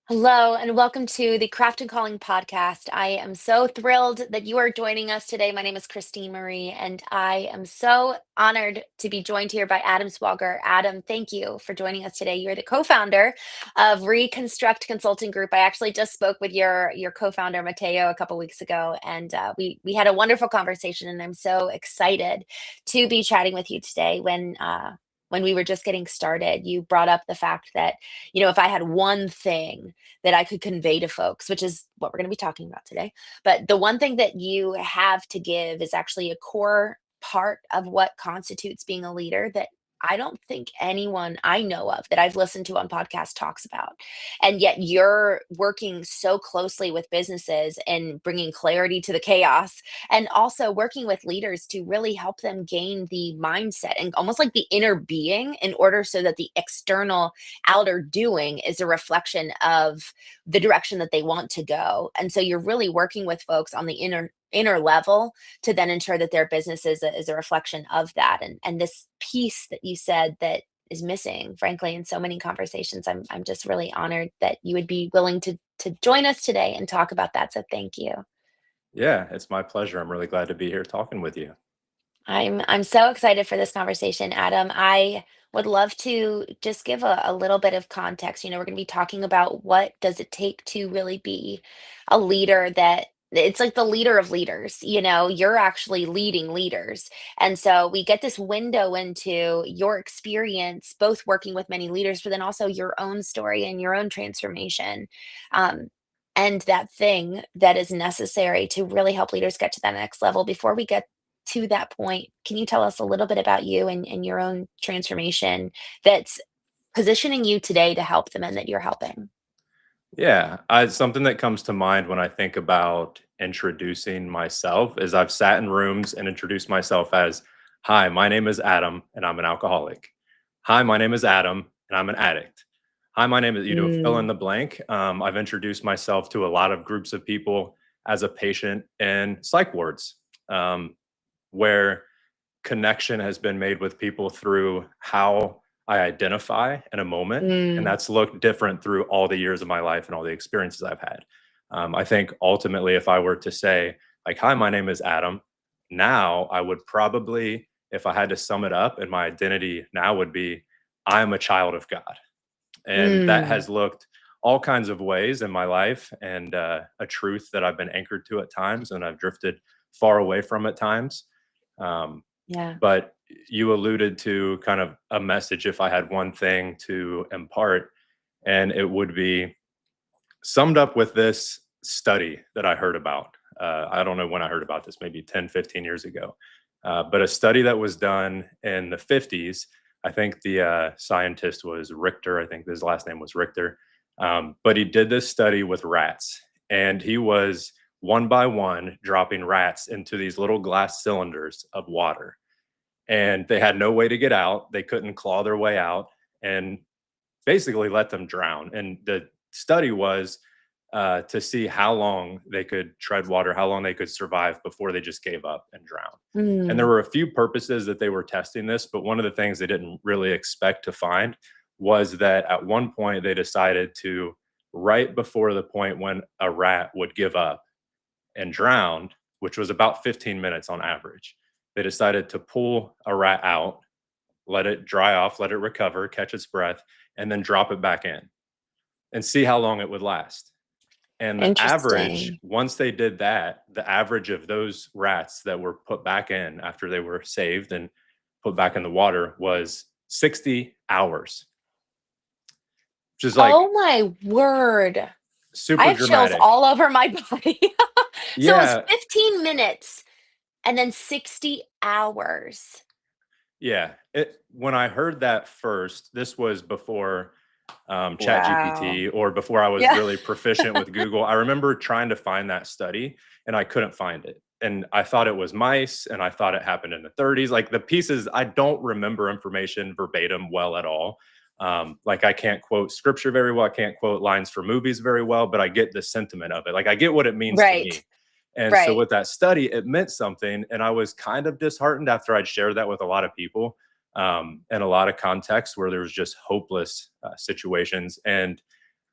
Hello, and welcome to the Craft and Calling podcast. I am so thrilled that you are joining us today. My name is Christine Marie, and I am so honored to be joined here by Adam Swauger. Adam, thank you for joining us today. You're the co-founder of Reconstruct Consulting Group. I actually just spoke with your co-founder Mateo a couple weeks ago, and we had a wonderful conversation. And I'm so excited to be chatting with you today. When we were just getting started, you brought up the fact that if I had one thing that I could convey to folks, which is what we're going to be talking about today. But the one thing that you have to give is actually a core part of what constitutes being a leader that I don't think anyone I know of that I've listened to on podcasts talks about. And yet you're working so closely with businesses and bringing clarity to the chaos and also working with leaders to really help them gain the mindset and almost like the inner being in order so that the external outer doing is a reflection of the direction that they want to go. And so you're really working with folks on the inner level to then ensure that their business is a reflection of that. And this piece that you said that is missing, frankly, in so many conversations. I'm just really honored that you would be willing to join us today and talk about that. So thank you. Yeah, it's my pleasure. I'm really glad to be here talking with you. I'm so excited for this conversation, Adam. I would love to just give a little bit of context. We're going to be talking about what does it take to really be a leader that it's like the leader of leaders. You're actually leading leaders. And so we get this window into your experience, both working with many leaders, but then also your own story and your own transformation. Um, and that thing that is necessary to really help leaders get to that next level. Before we get to that point, can you tell us a little bit about you and your own transformation that's positioning you today to help the men that you're helping? Yeah, something that comes to mind when I think about introducing myself is I've sat in rooms and introduced myself as, "Hi, my name is Adam, and I'm an alcoholic. Hi, my name is Adam, and I'm an addict. Hi, my name is," fill in Mm, the blank. I've introduced myself to a lot of groups of people as a patient in psych wards, where connection has been made with people through how I identify in a moment. And mm, that's looked different through all the years of my life and all the experiences I've had. I think ultimately, if I were to say, like, "Hi, my name is Adam," now I would probably, if I had to sum it up, and my identity now would be, I'm a child of God. And that mm. has looked all kinds of ways in my life, and a truth that I've been anchored to at times and I've drifted far away from at times. Um, Yeah. but you alluded to kind of a message if I had one thing to impart, and it would be summed up with this study that I heard about. I don't know when I heard about this, maybe 10, 15 years ago. But a study that was done in the 50s. I think the scientist was Richter. I think his last name was Richter. But he did this study with rats, and he was one by one dropping rats into these little glass cylinders of water, and they had no way to get out. They couldn't claw their way out, and basically let them drown. And the study was to see how long they could tread water, how long they could survive before they just gave up and drowned. And there Mm. were a few purposes that they were testing this, but one of the things they didn't really expect to find was that at one point they decided to, right before the point when a rat would give up and drowned, which was about 15 minutes on average, they decided to pull a rat out, let it dry off, let it recover, catch its breath, and then drop it back in and see how long it would last. And the average, Interesting. once they did that, the average of those rats that were put back in after they were saved and put back in the water was 60 hours, which is like Oh my word. I super have chills dramatic. all over my body. So it was Yeah. 15 minutes and then 60 hours. Yeah. When I heard that first, this was before Wow. ChatGPT or before I was Yeah. really proficient with Google. I remember trying to find that study and I couldn't find it. And I thought it was mice and I thought it happened in the 30s. Like the pieces, I don't remember information verbatim well at all. Like I can't quote scripture very well. I can't quote lines for movies very well, but I get the sentiment of it. Like I get what it means to Right. me. And so Right. with that study, it meant something. And I was kind of disheartened after I'd shared that with a lot of people, in a lot of contexts where there was just hopeless situations. And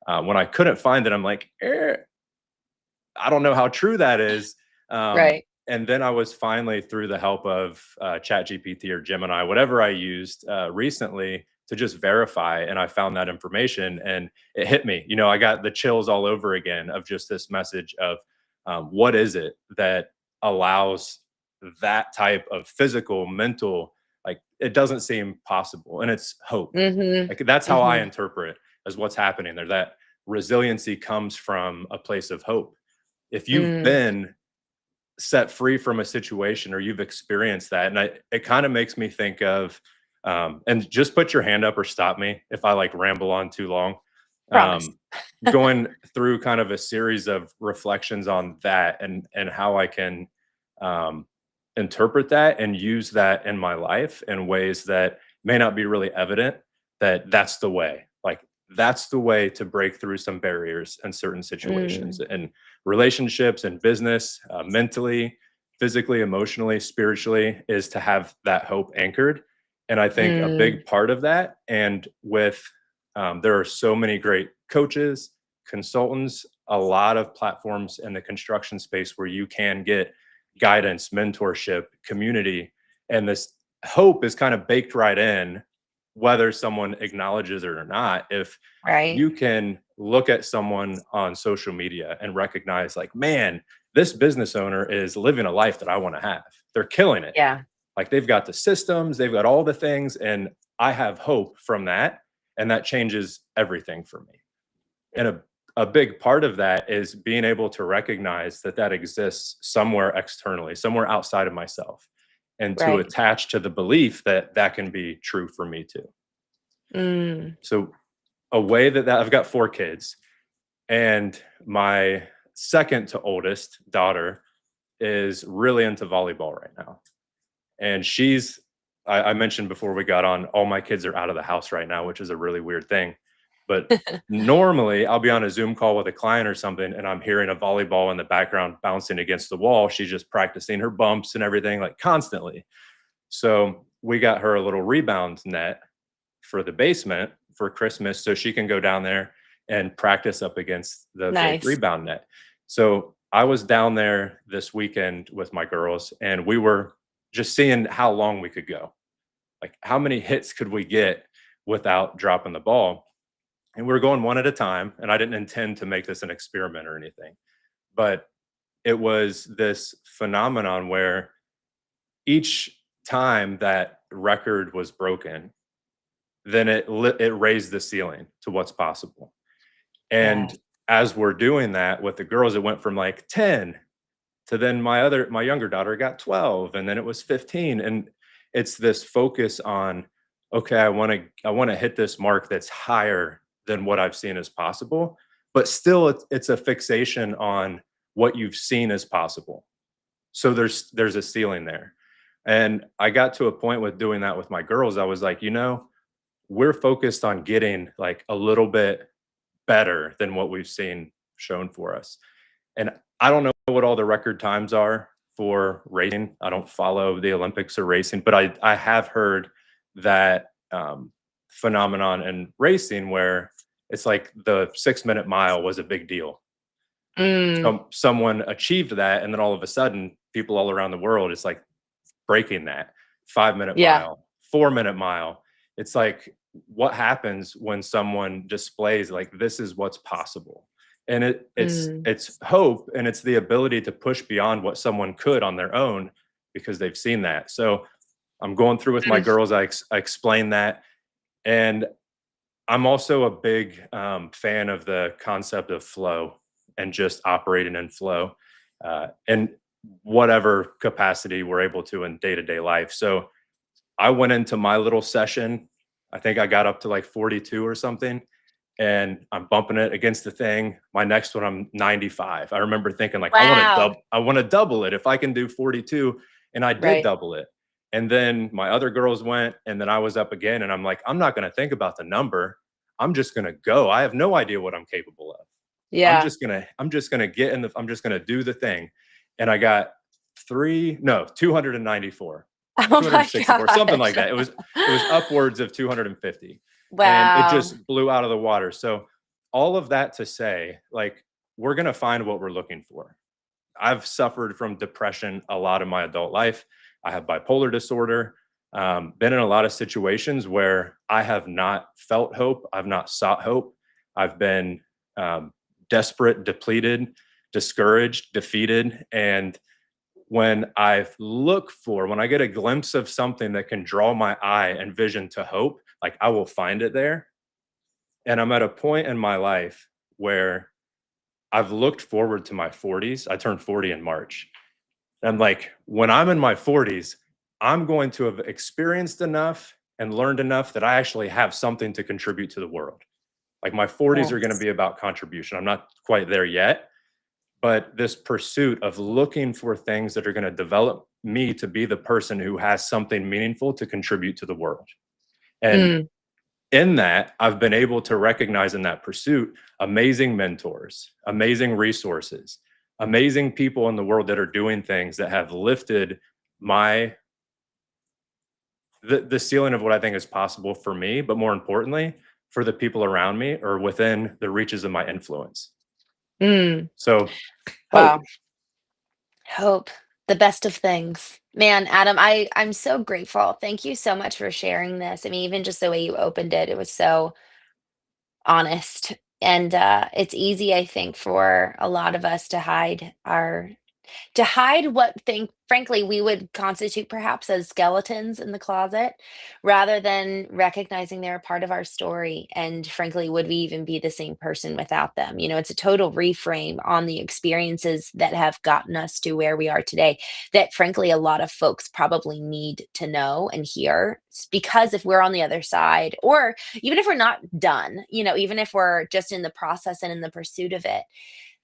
When I couldn't find it, I'm like, I don't know how true that is. Right. And then I was finally, through the help of ChatGPT or Gemini, whatever I used recently, to just verify, and I found that information, and it hit me. I got the chills all over again of just this message of what is it that allows that type of physical, mental, like it doesn't seem possible, and it's hope. Mhm. Like that's how I Mhm. interpret as what's happening there. That resiliency comes from a place of hope. If you've Mm. been set free from a situation or you've experienced that, and it kind of makes me think of and just put your hand up or stop me if I like ramble on too long. Promise. um Going through kind of a series of reflections on that, and how I can um interpret that and use that in my life in ways that may not be really evident, that's the way, like that's the way to break through some barriers in certain situations, Mm. and relationships and business, mentally, physically, emotionally, spiritually, is to have that hope anchored. And I think a Mm. big part of that, and with there are so many great coaches, consultants, a lot of platforms in the construction space where you can get guidance, mentorship, community, and this hope is kind of baked right in, whether someone acknowledges it or not. If Right. you can look at someone on social media and recognize, like, man, this business owner is living a life that I want to have. They're killing it. Yeah. Like they've got the systems, they've got all the things, and I have hope from that. And that changes everything for me. And a big part of that is being able to recognize that that exists somewhere externally, somewhere outside of myself, and to Right. attach to the belief that that can be true for me too. Mm. So a way that I've got 4 kids, and my second to oldest daughter is really into volleyball right now. And I mentioned before we got on, all my kids are out of the house right now, which is a really weird thing. But normally I'll be on a Zoom call with a client or something, and I'm hearing a volleyball in the background bouncing against the wall. She's just practicing her bumps and everything, like constantly. So we got her a little rebound net for the basement for Christmas, so she can go down there and practice up against the big Nice. rebound net. So I was down there this weekend with my girls, and we were just seeing how long we could go. Like, how many hits could we get without dropping the ball? And we were going one at a time. And I didn't intend to make this an experiment or anything, but it was this phenomenon where each time that record was broken, then it raised the ceiling to what's possible. Yeah. And as we're doing that with the girls, it went from like 10 to, then my younger daughter got 12, and then it was 15. And it's this focus on, okay, I want to hit this mark that's higher than what I've seen as possible, but still it's a fixation on what you've seen as possible. So there's a ceiling there. And I got to a point with doing that with my girls. I was like, we're focused on getting like a little bit better than what we've seen shown for us. And I don't know what all the record times are for racing. I don't follow the Olympics or racing, but I have heard that phenomenon in racing where it's like the 6 minute mile was a big deal. Mm. Someone achieved that, and then all of a sudden, people all around the world, it's like breaking that 5 minute Yeah. mile, 4 minute mile. It's like, what happens when someone displays like, this is what's possible? And it's Mm. it's hope, and it's the ability to push beyond what someone could on their own because they've seen that. So I'm going through with my Mm. girls. I explain that, and I'm also a big fan of the concept of flow and just operating in flow, in whatever capacity we're able to in day to day life. So I went into my little session. I think I got up to like 42 or something, and I'm bumping it against the thing. My next one, I'm 95. I remember thinking like, Wow. I want to double it if I can do 42, and I did Right. double it. And then my other girls went, and then I was up again, and I'm like, I'm not going to think about the number. I'm just going to go. I have no idea what I'm capable of. Yeah. I'm just going to get in the I'm just going to do the thing. And I got 294. Oh my 264, something gosh. like that. It was upwards of 250, and it Wow. just blew out of the water. So all of that to say, like, we're going to find what we're looking for. I've suffered from depression a lot of my adult life. I have bipolar disorder. Been in a lot of situations where I have not felt hope. I've not sought hope. I've been um, desperate, depleted, discouraged, defeated. And when when I get a glimpse of something that can draw my eye and vision to hope, like I will find it there. And I'm at a point in my life where I've looked forward to my 40s. I turned 40 in March. And like when I'm in my 40s, I'm going to have experienced enough and learned enough that I actually have something to contribute to the world. Like my 40s are going to Yes. be about contribution. I'm not quite there yet, but this pursuit of looking for things that are going to develop me to be the person who has something meaningful to contribute to the world. And Mm, in that, I've been able to recognize in that pursuit amazing mentors, amazing resources, amazing people in the world that are doing things that have lifted my the ceiling of what I think is possible for me, but more importantly, for the people around me or within the reaches of my influence. mm. So hope. Wow. Hope, the best of things. Man, Adam, I'm so grateful. Thank you so much for sharing this. I mean, even just the way you opened it, it was so honest. And it's easy, I think, for a lot of us to hide what thing frankly we would constitute perhaps as skeletons in the closet rather than recognizing they're a part of our story, and frankly would we even be the same person without them? It's a total reframe on the experiences that have gotten us to where we are today that frankly a lot of folks probably need to know and hear, because if we're on the other side, or even if we're not done, even if we're just in the process and in the pursuit of it,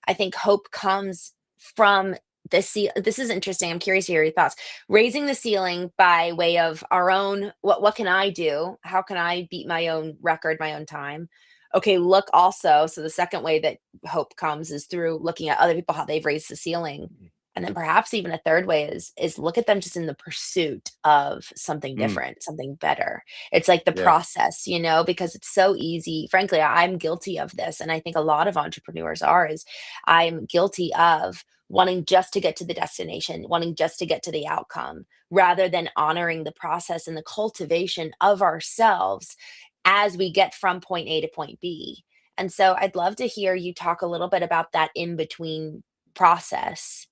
I think hope comes from this is interesting. I'm curious to hear your thoughts. Raising the ceiling by way of our own, what can I do? How can I beat my own record, my own time? Okay, look also. So the second way that hope comes is through looking at other people, how they've raised the ceiling. And then perhaps even a third way is look at them just in the pursuit of something Mm, different, something better. It's like the yeah. process, because it's so easy. Frankly, I'm guilty of this. And I think a lot of entrepreneurs is I'm guilty of wanting just to get to the destination, wanting just to get to the outcome, rather than honoring the process and the cultivation of ourselves as we get from point A to point B. And so I'd love to hear you talk a little bit about that in between process.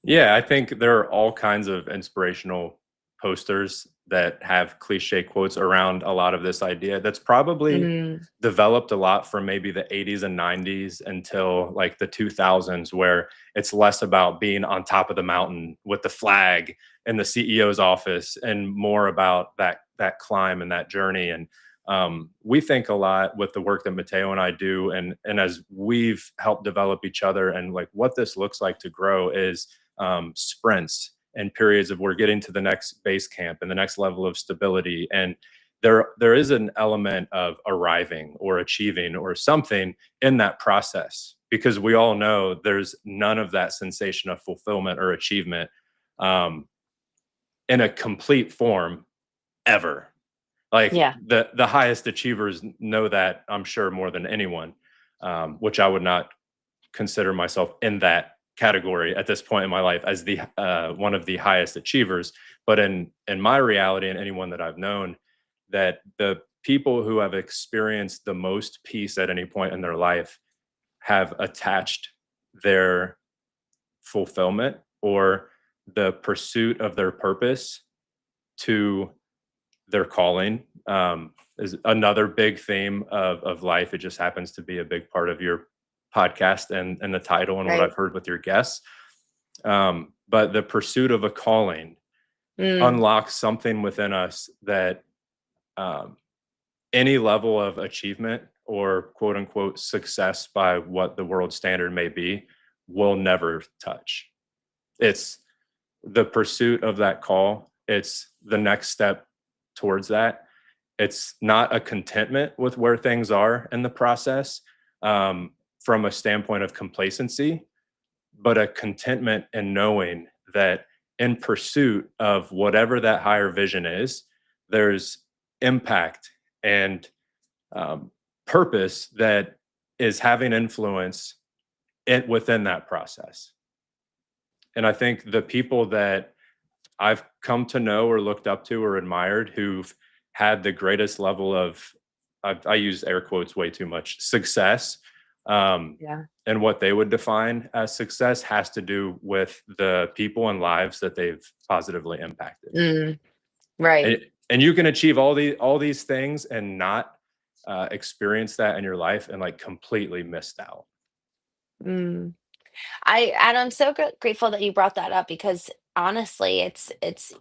Yeah, I think there are all kinds of inspirational posters that have cliche quotes around a lot of this idea. That's probably Mm, developed a lot from maybe the 80s and 90s until like the 2000s, where it's less about being on top of the mountain with the flag in the CEO's office and more about that climb and that journey. And we think a lot with the work that Mateo and I do, and as we've helped develop each other, and like what this looks like to grow is sprints and periods of we're getting to the next base camp and the next level of stability. And there is an element of arriving or achieving or something in that process, because we all know there's none of that sensation of fulfillment or achievement um, in a complete form ever. Like yeah. the highest achievers know that, I'm sure, more than anyone, which I would not consider myself in that category at this point in my life as the one of the highest achievers. But in my reality, and anyone that I've known, that the people who have experienced the most peace at any point in their life have attached their fulfillment or the pursuit of their purpose to their calling. Is another big theme of life. It just happens to be a big part of your podcast and the title and what Right. I've heard with your guests. But the pursuit of a calling Mm, unlocks something within us that um, any level of achievement or quote unquote success by what the world standard may be will never touch. It's the pursuit of that call. It's the next step towards that. It's not a contentment with where things are in the process from a standpoint of complacency, but a contentment in knowing that in pursuit of whatever that higher vision is, there's impact and um, purpose that is having influence within that process. And I think the people that I've come to know or looked up to or admired who've had the greatest level of, I use air quotes way too much, success, Yeah. and what they would define as success has to do with the people and lives that they've positively impacted. Mm, right. And you can achieve all these things and not experience that in your life and like completely missed out. Mm. And I'm so grateful that you brought that up because honestly, it's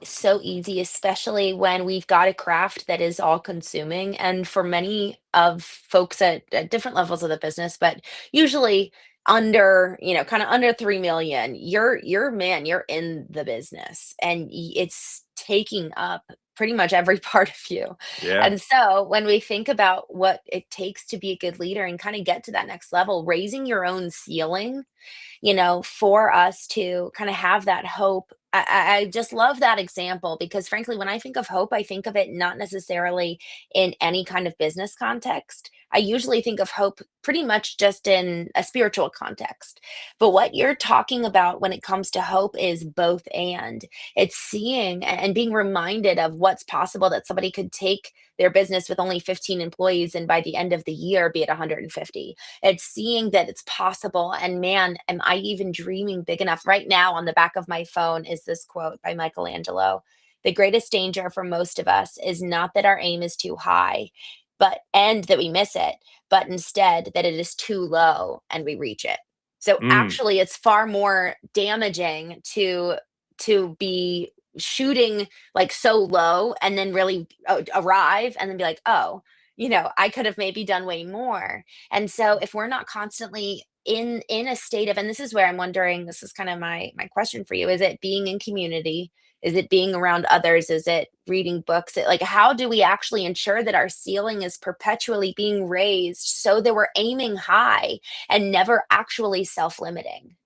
so easy, especially when we've got a craft that is all consuming. And for many of folks at different levels of the business, but usually under, kind of under 3 million, you're man, you're in the business and it's taking up pretty much every part of you. Yeah. And so when we think about what it takes to be a good leader and kind of get to that next level, raising your own ceiling, for us to kind of have that hope. I just love that example because, frankly, when I think of hope, I think of it not necessarily in any kind of business context. I usually think of hope pretty much just in a spiritual context. But what you're talking about when it comes to hope is both and. It's seeing and being reminded of what's possible that somebody could take their business with only 15 employees and by the end of the year be at 150. It's seeing that it's possible. And man, am I even dreaming big enough? Right now, on the back of my phone is this quote by Michelangelo. The greatest danger for most of us is not that our aim is too high, and that we miss it, but instead that it is too low and we reach it. So Mm, actually it's far more damaging to be shooting like so low and then really arrive and then be like, oh, I could have maybe done way more. And so if we're not constantly in a state of, and this is where I'm wondering, this is kind of my question for you, is it being in community, is it being around others, is it reading books, like how do we actually ensure that our ceiling is perpetually being raised so that we're aiming high and never actually self-limiting?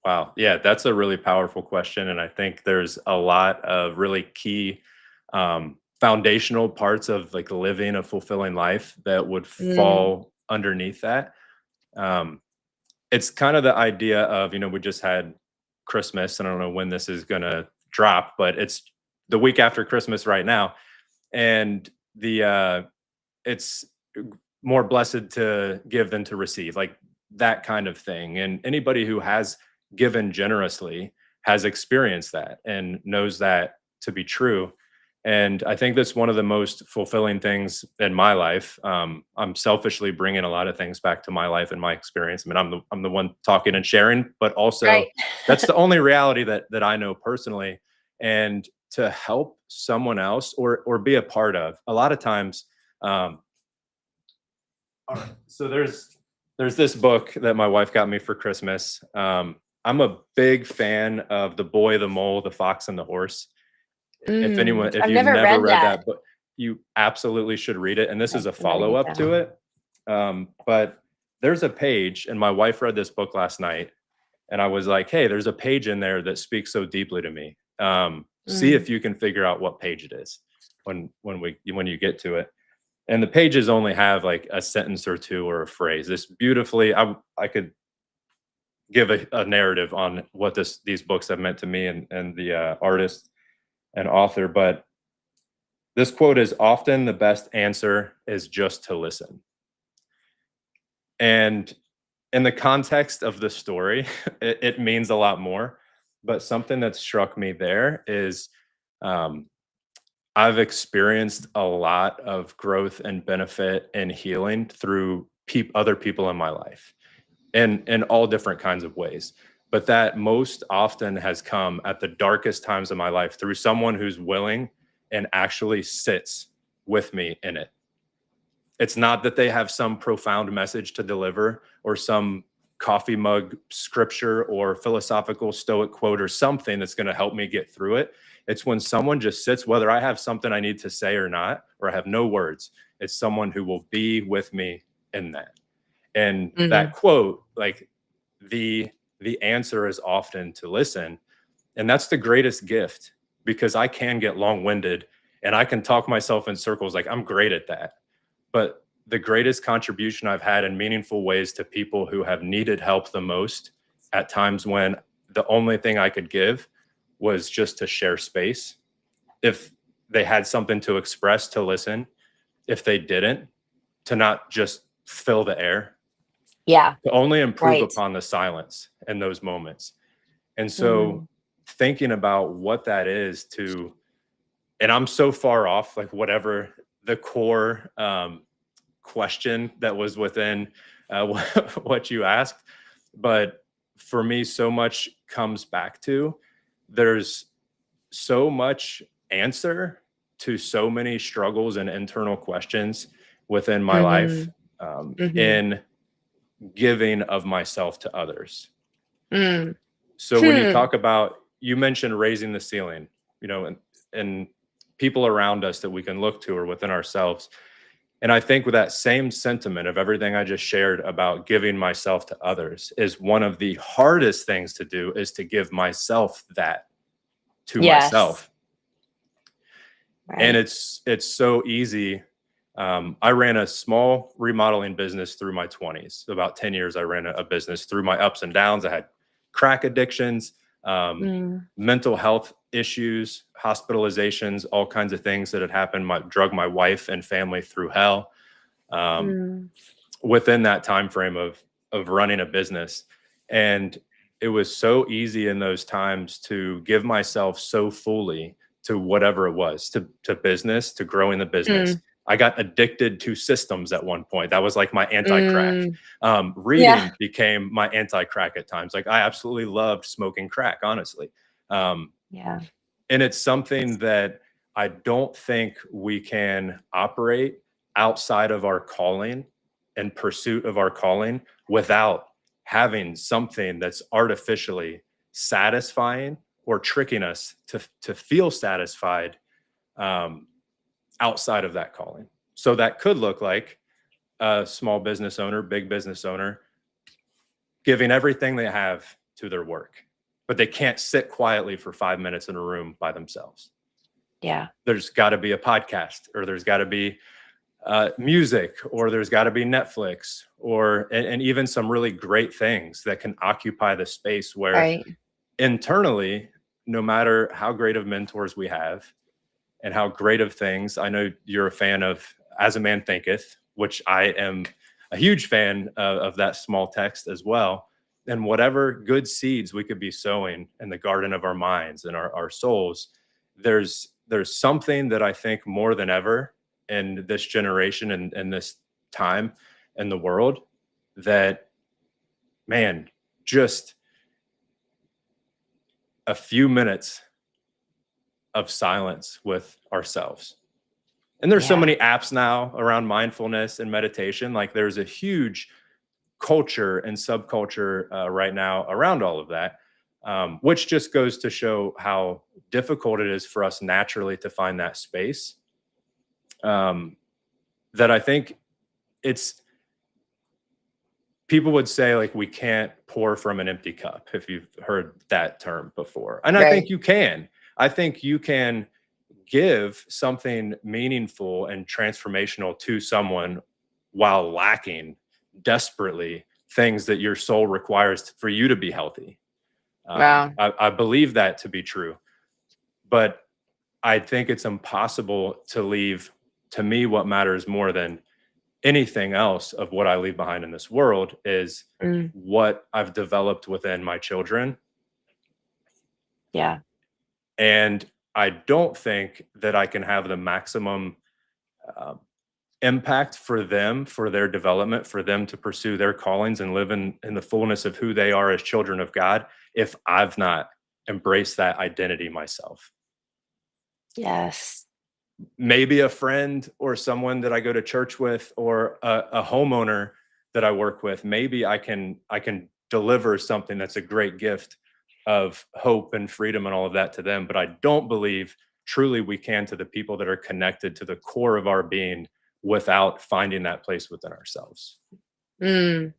wow. Yeah, that's a really powerful question. And I think there's a lot of really key foundational parts of like living a fulfilling life that would Mm, fall underneath that. Um, it's kind of the idea of, we just had Christmas. I don't know when this is going to drop, but it's the week after Christmas right now. And it's more blessed to give than to receive, like that kind of thing. And anybody who has given generously has experienced that and knows that to be true. And I think that's one of the most fulfilling things in my life. I'm selfishly bringing a lot of things back to my life and my experience. I mean, I'm the one talking and sharing, but also right. that's the only reality that I know personally. And to help someone else or be a part of, a lot of times, um, all right. So there's this book that my wife got me for Christmas. I'm a big fan of The Boy, the Mole, the Fox, and the Horse. If I've you've never never read read that. that book, you absolutely should read it. And this is a I'm writing follow it up to down. it. But there's a page, and my wife read this book last night, and I was like, "Hey, there's a page in there that speaks so deeply to me. See Mm, if you can figure out what page it is when you get to it." And the pages only have like a sentence or two or a phrase. This beautifully, I could give a narrative on what these books have meant to me and the artist and author. But this quote is often the best answer is just to listen. And in the context of the story, it means a lot more. But something that struck me there is um, I've experienced a lot of growth and benefit and healing through other people in my life in all different kinds of ways. But that most often has come at the darkest times of my life through someone who's willing and actually sits with me in it. It's not that they have some profound message to deliver or some coffee mug scripture or philosophical stoic quote or something that's going to help me get through it. It's when someone just sits, whether I have something I need to say or not, or I have no words, it's someone who will be with me in that. And that mhm. quote, like the answer is often to listen. And that's the greatest gift because I can get long-winded and I can talk myself in circles. Like I'm great at that. But the greatest contribution I've had in meaningful ways to people who have needed help the most at times when the only thing I could give was just to share space. If they had something to express, to listen. If they didn't, to not just fill the air, Yeah. to only improve Right. upon the silence in those moments. And so Mm. thinking about what that is to, and I'm so far off, like whatever the core question that was within what you asked. But for me, so much comes back to there's so much answer to so many struggles and internal questions within my life Mhm. Mhm. in giving of myself to others. Mm. So when you Hmm. talk about, you mentioned raising the ceiling, you know, and people around us that we can look to or within ourselves. And I think with that same sentiment of everything I just shared about giving myself to others is one of the hardest things to do is to give myself that to Yes. myself. And Right. it's so easy. I ran a small remodeling business through my 20s. About 10 years, I ran a business through my ups and downs. I had crack addictions, um, Mm. mental health issues, hospitalizations, all kinds of things that had happened. Drug my wife and family through hell um, Mm. within that time frame of running a business. And it was so easy in those times to give myself so fully to whatever it was, to business, to growing the business. Mm. I got addicted to systems at one point. That was like my anti-crack. Mm. Yeah. Reading became my anti-crack at times. Like I absolutely loved smoking crack, honestly. Um, Yeah. and it's something that I don't think we can operate outside of our calling and pursuit of our calling without having something that's artificially satisfying or tricking us to feel satisfied um, outside of that calling. So that could look like a small business owner, big business owner, giving everything they have to their work, but they can't sit quietly for 5 minutes in a room by themselves. Yeah. There's got to be a podcast, or there's got to be music, or there's got to be Netflix, or and even some really great things that can occupy the space where Right. internally, no matter how great of mentors we have and how great of things, I know you're a fan of As a Man Thinketh, which I am a huge fan of that small text as well. And whatever good seeds we could be sowing in the garden of our minds and our souls, there's something that I think more than ever in this generation and this time in the world that, man, just a few minutes of silence with ourselves. And there's so Yeah. many apps now around mindfulness and meditation. Like there's a huge culture and subculture right now around all of that, which just goes to show how difficult it is for us naturally to find that space. Um, that I think it's people would say like we can't pour from an empty cup, if you've heard that term before. And I think Right. you can. I think you can give something meaningful and transformational to someone while lacking desperately things that your soul requires for you to be healthy. Wow. I believe that to be true, but I think it's impossible to leave, to me, what matters more than anything else of what I leave behind in this world is Mm. what I've developed within my children. Yeah. And I don't think that I can have the maximum uh, impact for them, for their development, for them to pursue their callings and live in the fullness of who they are as children of God, if I've not embraced that identity myself. Yes. Maybe a friend or someone that I go to church with, or a homeowner that I work with, maybe I can deliver something that's a great gift of hope and freedom and all of that to them. But I don't believe truly we can to the people that are connected to the core of our being without finding that place within ourselves. Mm.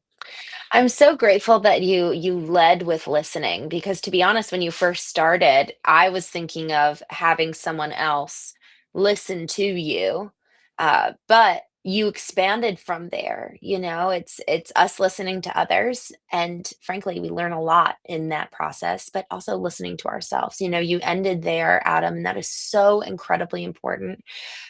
I'm so grateful that you led with listening because to be honest, when you first started, I was thinking of having someone else listen to you. But you expanded from there, it's us listening to others, and frankly, we learn a lot in that process, but also listening to ourselves. You ended there, Adam, and that is so incredibly important.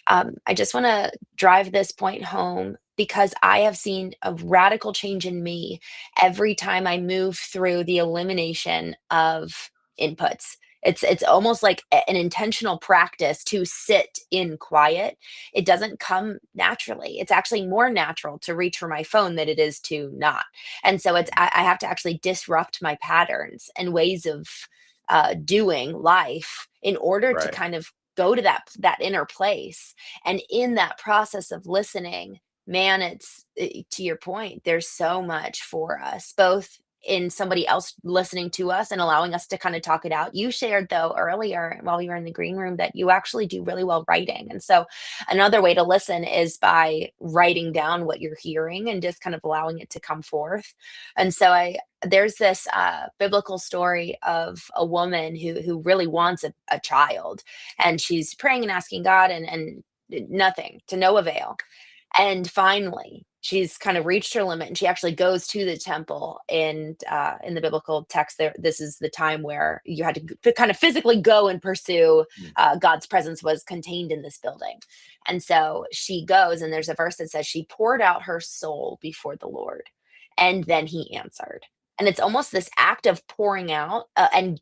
I just want to drive this point home because I have seen a radical change in me every time I move through the elimination of inputs. It's almost like an intentional practice to sit in quiet. It doesn't come naturally. It's actually more natural to reach for my phone than it is to not. And so I have to actually disrupt my patterns and ways of doing life in order to Right. kind of go to that inner place. And in that process of listening, man, to your point, there's so much for us, both in somebody else listening to us and allowing us to kind of talk it out. You shared though earlier while we were in the green room that you actually do really well writing. And so another way to listen is by writing down what you're hearing and just kind of allowing it to come forth. And so there's this biblical story of a woman who really wants a child, and she's praying and asking God, and nothing, to no avail. And finally, she's kind of reached her limit, and she actually goes to the temple. And in the biblical text, there, this is the time where you had to kind of physically go and pursue. Mm. God's presence was contained in this building, and so she goes. And there's a verse that says she poured out her soul before the Lord, and then He answered. And it's almost this act of pouring out and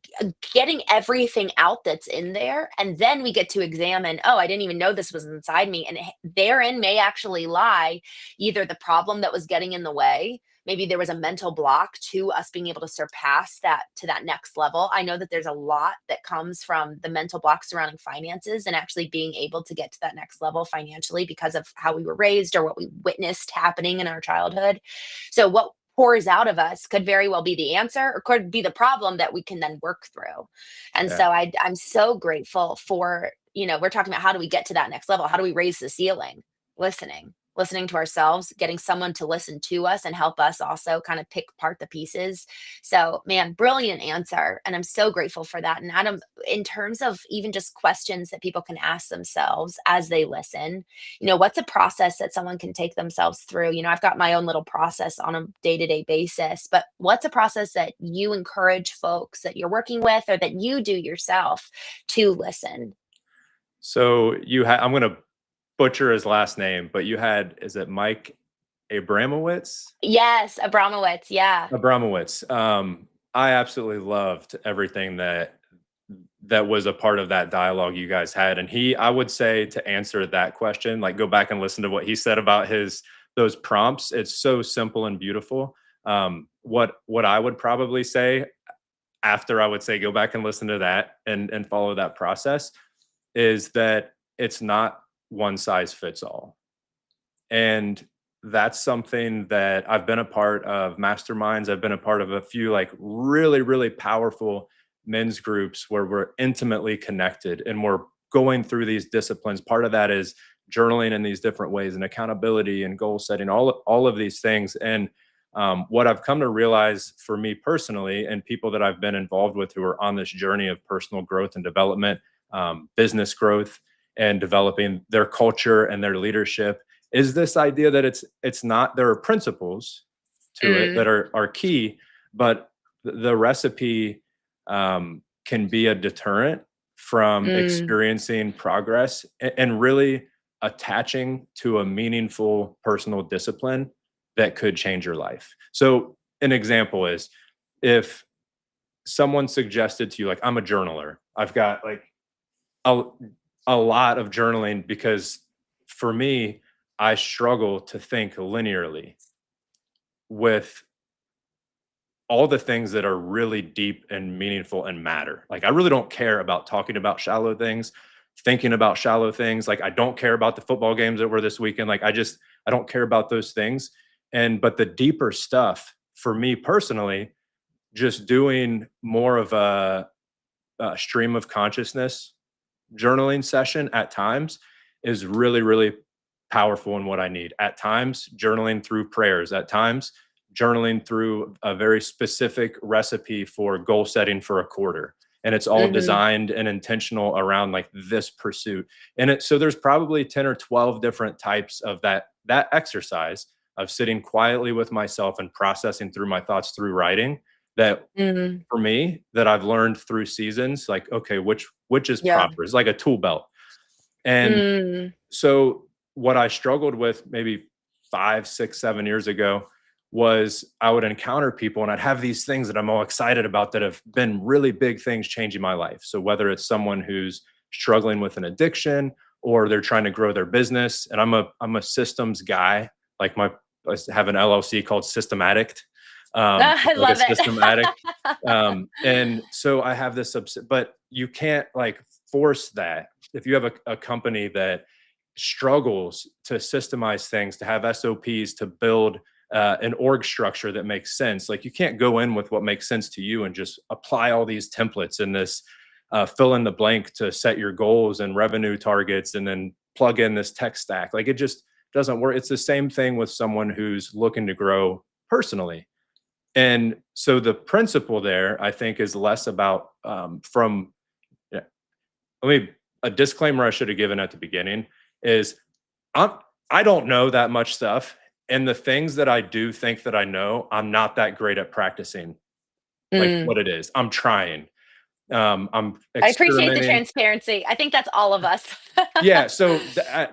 getting everything out that's in there. And then we get to examine, oh, I didn't even know this was inside me. And therein may actually lie either the problem that was getting in the way. Maybe there was a mental block to us being able to surpass that to that next level. I know that there's a lot that comes from the mental block surrounding finances and actually being able to get to that next level financially because of how we were raised or what we witnessed happening in our childhood. So, what pours out of us could very well be the answer or could be the problem that we can then work through. And Yeah. so I'm so grateful for, we're talking about how do we get to that next level? How do we raise the ceiling? Listening to ourselves, getting someone to listen to us and help us also kind of pick apart the pieces. So, man, brilliant answer. And I'm so grateful for that. And Adam, in terms of even just questions that people can ask themselves as they listen, what's a process that someone can take themselves through? I've got my own little process on a day-to-day basis, but what's a process that you encourage folks that you're working with or that you do yourself to listen? So you had, I'm going to butcher his last name, but you had, is it Mike Abramowitz? Yes, Abramowitz. Yeah. Abramowitz. I absolutely loved everything that was a part of that dialogue you guys had. And I would say, to answer that question, like, go back and listen to what he said about those prompts. It's so simple and beautiful. What I would probably say after, I would say, go back and listen to that and follow that process, is that it's not one size fits all. And that's something that I've been a part of masterminds. I've been a part of a few like really, really powerful men's groups where we're intimately connected and we're going through these disciplines. Part of that is journaling in these different ways and accountability and goal setting, all of these things. And what I've come to realize for me personally, and people that I've been involved with who are on this journey of personal growth and development, business growth, and developing their culture and their leadership, is this idea that it's not, there are principles to it Mm, that are key, but the recipe can be a deterrent from mm, experiencing progress and really attaching to a meaningful personal discipline that could change your life. So an example is, if someone suggested to you, like, I'm a journaler, I've got like a, a lot of journaling, because for me, I struggle to think linearly with all the things that are really deep and meaningful and matter. Like, I really don't care about talking about shallow things, thinking about shallow things. Like, I don't care about the football games that were this weekend. Like, I don't care about those things. But the deeper stuff for me personally, just doing more of a stream of consciousness journaling session at times is really, really powerful in what I need. At times, journaling through prayers, at times, journaling through a very specific recipe for goal setting for a quarter. and it's all Mhm. designed and intentional around like this pursuit. So there's probably 10 or 12 different types of that exercise of sitting quietly with myself and processing through my thoughts through writing, that Mhm. for me, that I've learned through seasons, like, okay, which is Yeah. proper. It's like a tool belt. And Mm. so what I struggled with maybe 5, 6, 7 years ago was I would encounter people and I'd have these things that I'm all excited about that have been really big things changing my life. So whether it's someone who's struggling with an addiction or they're trying to grow their business, and I'm a systems guy. Like I have an LLC called Systematic, I like a love system addict. it. And so I have this, but you can't like force that. If you have a company that struggles to systemize things, to have SOPs, to build an org structure that makes sense, like you can't go in with what makes sense to you and just apply all these templates and this fill in the blank to set your goals and revenue targets and then plug in this tech stack. Like it just doesn't work. It's the same thing with someone who's looking to grow personally. And so the principle there, I think, is less about from. Yeah, let me a disclaimer I should have given at the beginning is I'm I don't know that much stuff, and the things that I do think that I know, I'm not that great at practicing like Mm. what it is. I'm trying. I'm I appreciate the experimenting. transparency. I think that's all of us. Yeah, so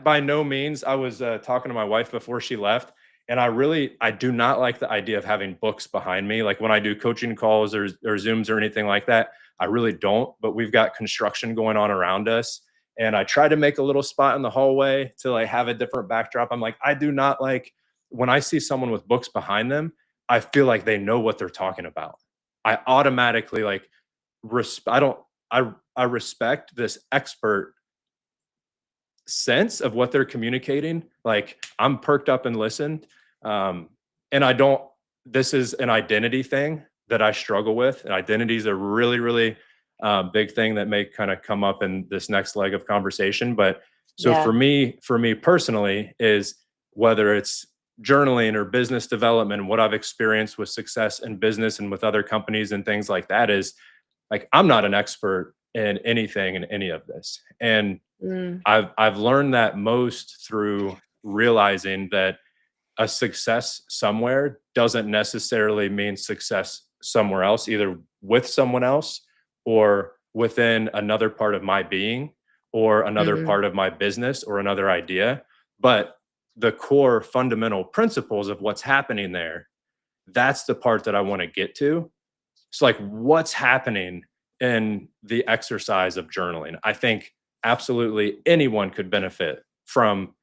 by no means, I was talking to my wife before she left, and I do not like the idea of having books behind me. Like when I do coaching calls or Zooms or anything like that, I really don't. But we've got construction going on around us, and I try to make a little spot in the hallway to like have a different backdrop. I'm like, I do not like when I see someone with books behind them. I feel like they know what they're talking about. I automatically like I don't. I respect this expert sense of what they're communicating. Like I'm perked up and listened. Um, and I don't, this is an identity thing that I struggle with. And identity is a really, really big thing that may kind of come up in this next leg of conversation. But so Yeah. for me personally, is whether it's journaling or business development and what I've experienced with success in business and with other companies and things like that is like I'm not an expert in anything in any of this. And Mm. I've learned that most through realizing that a success somewhere doesn't necessarily mean success somewhere else, either with someone else or within another part of my being or another Mhm. part of my business or another idea. But the core fundamental principles of what's happening there, that's the part that I want to get to. So, like, what's happening in the exercise of journaling? I think absolutely anyone could benefit from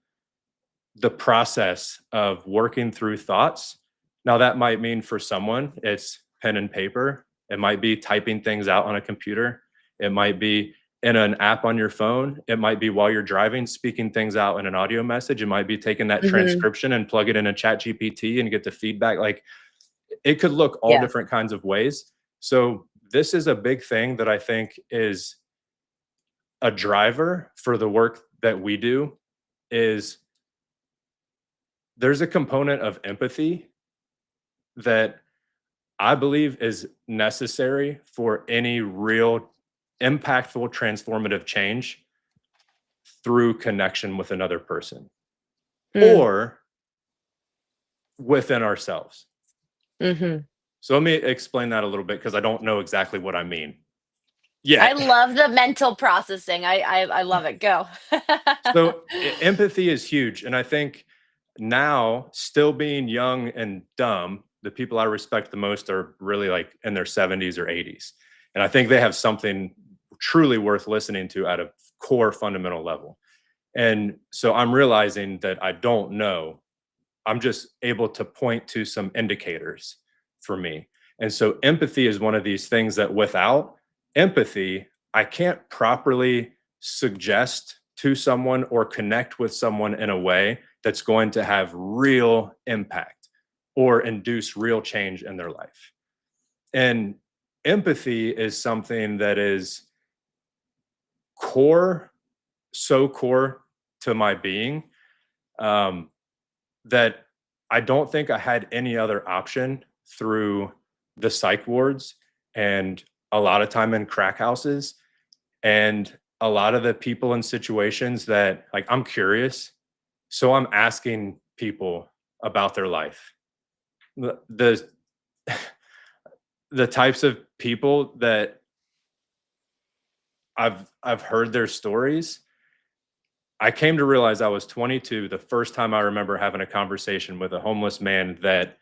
the process of working through thoughts. Now, that might mean for someone, it's pen and paper. It might be typing things out on a computer. It might be in an app on your phone. It might be while you're driving, speaking things out in an audio message. It might be taking that Mhm. transcription and plug it in a chat GPT and get the feedback. Like it could look all Yeah. different kinds of ways. So this is a big thing that I think is a driver for the work that we do is there's a component of empathy that I believe is necessary for any real impactful transformative change through connection with another person Mm. or within ourselves. Mhm. So let me explain that a little bit because I don't know exactly what I mean I yet. love the mental processing. I love it. Go. So empathy is huge. And I think now, still being young and dumb, the people I respect the most are really like in their 70s or 80s. And I think they have something truly worth listening to at a core fundamental level. And so I'm realizing that I don't know. I'm just able to point to some indicators for me. And so empathy is one of these things that without empathy, I can't properly suggest to someone or connect with someone in a way that's going to have real impact or induce real change in their life. And empathy is something that is core, so core to my being. Um, that I don't think I had any other option through the psych wards and a lot of time in crack houses, and a lot of the people in situations that, like, I'm curious, so I'm asking people about their life. The the types of people that I've heard their stories. I came to realize I was 22 the first time I remember having a conversation with a homeless man that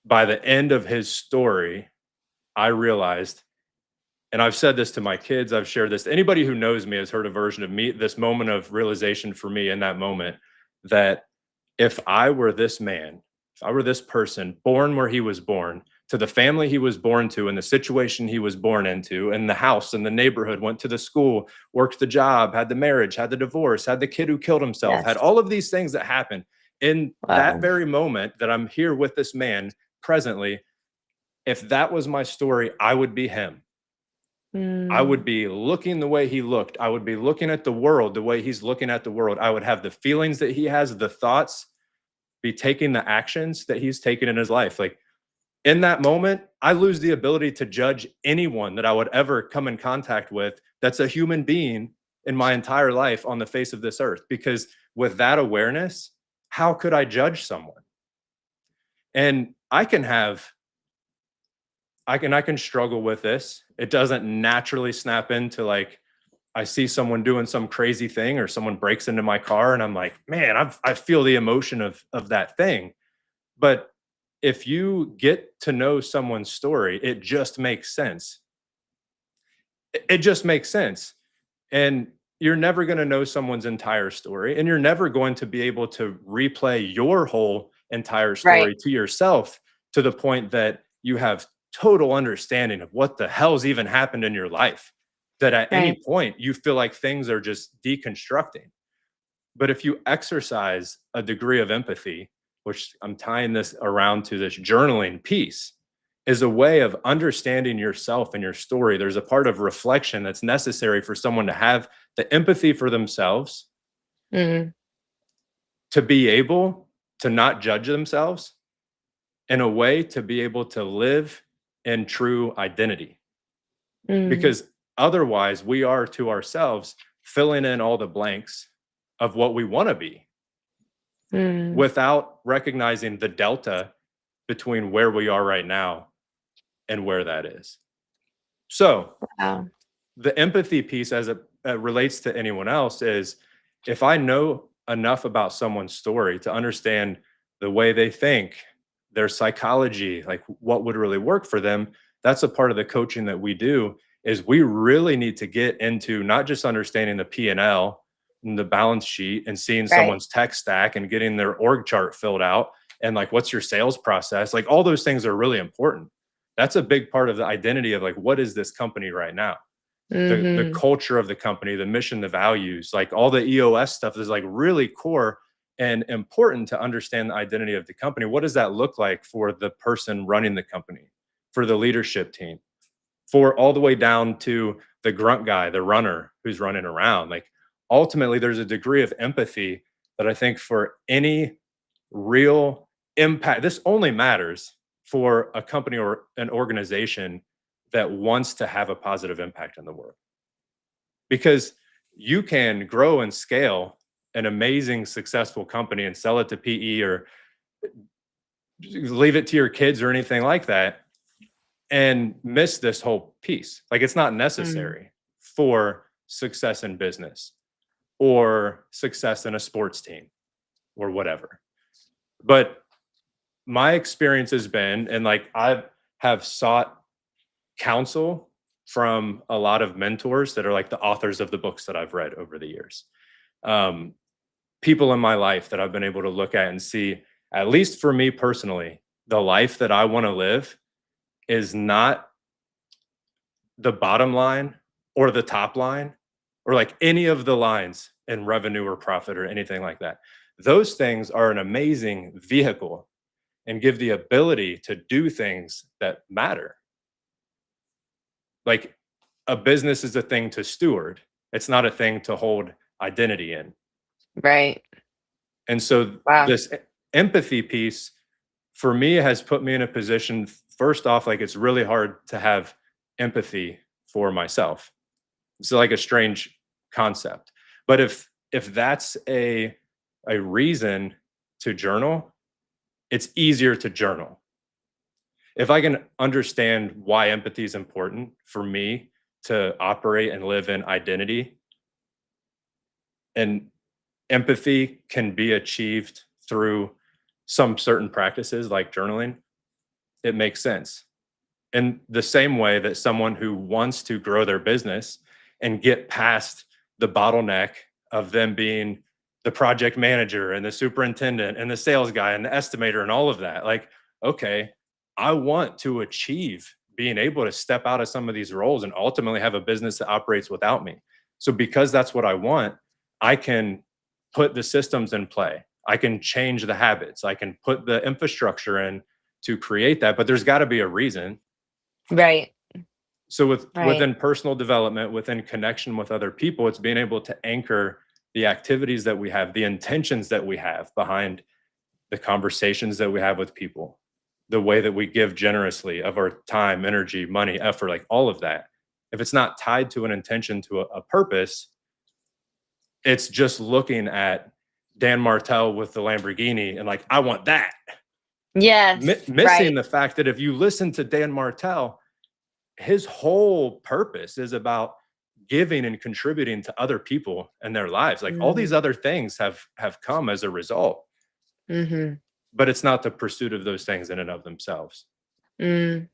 by the end of his story, I realized, and I've said this to my kids, I've shared this. Anybody who knows me has heard a version of me, this moment of realization for me in that moment, that if I were this man, if I were this person born where he was born, to the family he was born to, and the situation he was born into, and the house and the neighborhood, went to the school, worked the job, had the marriage, had the divorce, had the kid who killed himself, had Yes. all of these things that happened in that Wow. very moment that I'm here with this man presently. If that was my story, I would be him. I would Mm, be looking the way he looked. I would be looking at the world the way he's looking at the world. I would have the feelings that he has, the thoughts, be taking the actions that he's taken in his life. Like, in that moment, I lose the ability to judge anyone that I would ever come in contact with that's a human being in my entire life on the face of this earth. Because with that awareness, how could I judge someone? And I can struggle with this. It doesn't naturally snap into, like, I see someone doing some crazy thing or someone breaks into my car and I'm like, man, I feel the emotion of that thing. But if you get to know someone's story, it just makes sense. It just makes sense. And you're never going to know someone's entire story, and you're never going to be able to replay your whole entire right. story to yourself to the point that you have total understanding of what the hell's even happened in your life. That at any Right. point you feel like things are just deconstructing. But if you exercise a degree of empathy, which I'm tying this around to this journaling piece, is a way of understanding yourself and your story. There's a part of reflection that's necessary for someone to have the empathy for themselves, Mm, to be able to not judge themselves, in a way to be able to live in true identity. mm, Because otherwise, we are to ourselves filling in all the blanks of what we want to be mm. without recognizing the delta between where we are right now and where that is. So, Wow. the empathy piece, as it relates to anyone else, is if I know enough about someone's story to understand the way they think, their psychology, like what would really work for them, that's a part of the coaching that we do. Is we really need to get into not just understanding the P&L and the balance sheet and seeing Right. someone's tech stack and getting their org chart filled out, and like what's your sales process, like all those things are really important. That's a big part of the identity of, like, what is this company right now, the Mhm. culture of the company, the mission, the values, like all the EOS stuff is like really core and important to understand the identity of the company. What does that look like for the person running the company, for the leadership team, for all the way down to the grunt guy, the runner who's running around? Like, ultimately, there's a degree of empathy that I think for any real impact, this only matters for a company or an organization that wants to have a positive impact in the world. Because you can grow and scale an amazing, successful company and sell it to PE or leave it to your kids or anything like that and miss this whole piece. Like, it's not Mm. necessary for success in business or success in a sports team or whatever. But my experience has been, and like I have sought counsel from a lot of mentors that are like the authors of the books that I've read over the years. Um, People in my life that I've been able to look at and see, at least for me personally, the life that I want to live is not the bottom line or the top line or like any of the lines in revenue or profit or anything like that. Those things are an amazing vehicle and give the ability to do things that matter. Like, a business is a thing to steward. It's not a thing to hold identity in. Right. And so Wow. this empathy piece for me has put me in a position, first off, like, it's really hard to have empathy for myself. It's like a strange concept. But if that's a reason to journal, it's easier to journal. If I can understand why empathy is important for me to operate and live in identity, and empathy can be achieved through some certain practices like journaling, it makes sense. In the same way that someone who wants to grow their business and get past the bottleneck of them being the project manager and the superintendent and the sales guy and the estimator and all of that, like, okay, I want to achieve being able to step out of some of these roles and ultimately have a business that operates without me. So because that's what I want, I can put the systems in play. I can change the habits. I can put the infrastructure in to create that, but there's got to be a reason. Right. So Right. within personal development, within connection with other people, it's being able to anchor the activities that we have, the intentions that we have behind the conversations that we have with people, the way that we give generously of our time, energy, money, effort, like all of that. If it's not tied to an intention, to a purpose, it's just looking at Dan Martell with the Lamborghini and like, I want that. Yes. Missing Right. the fact that if you listen to Dan Martell, his whole purpose is about giving and contributing to other people and their lives. Like all these Mm. other things have come as a result, Mhm. but it's not the pursuit of those things in and of themselves. Mm.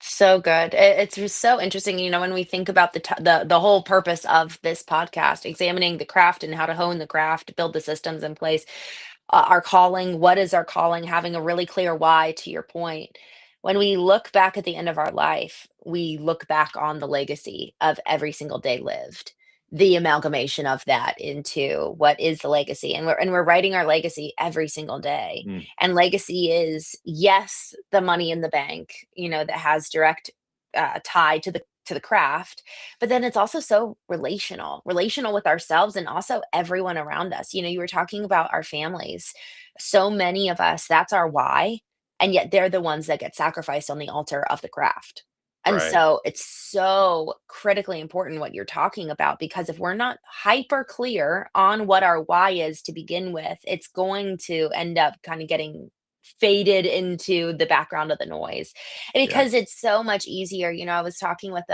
So good. It's just so interesting, when we think about the whole purpose of this podcast, examining the craft and how to hone the craft, build the systems in place. Our calling, what is our calling? Having a really clear why, to your point. When we look back at the end of our life, we look back on the legacy of every single day lived, the amalgamation of that into what is the legacy. And we're writing our legacy every single day. Mm, And legacy is, yes, the money in the bank, that has direct tie to the craft, but then it's also so relational with ourselves and also everyone around us. You were talking about our families. So many of us, that's our why, and yet they're the ones that get sacrificed on the altar of the craft. And right. so it's so critically important what you're talking about, because if we're not hyper clear on what our why is to begin with, it's going to end up kind of getting faded into the background of the noise. And Yeah. because it's so much easier, I was talking with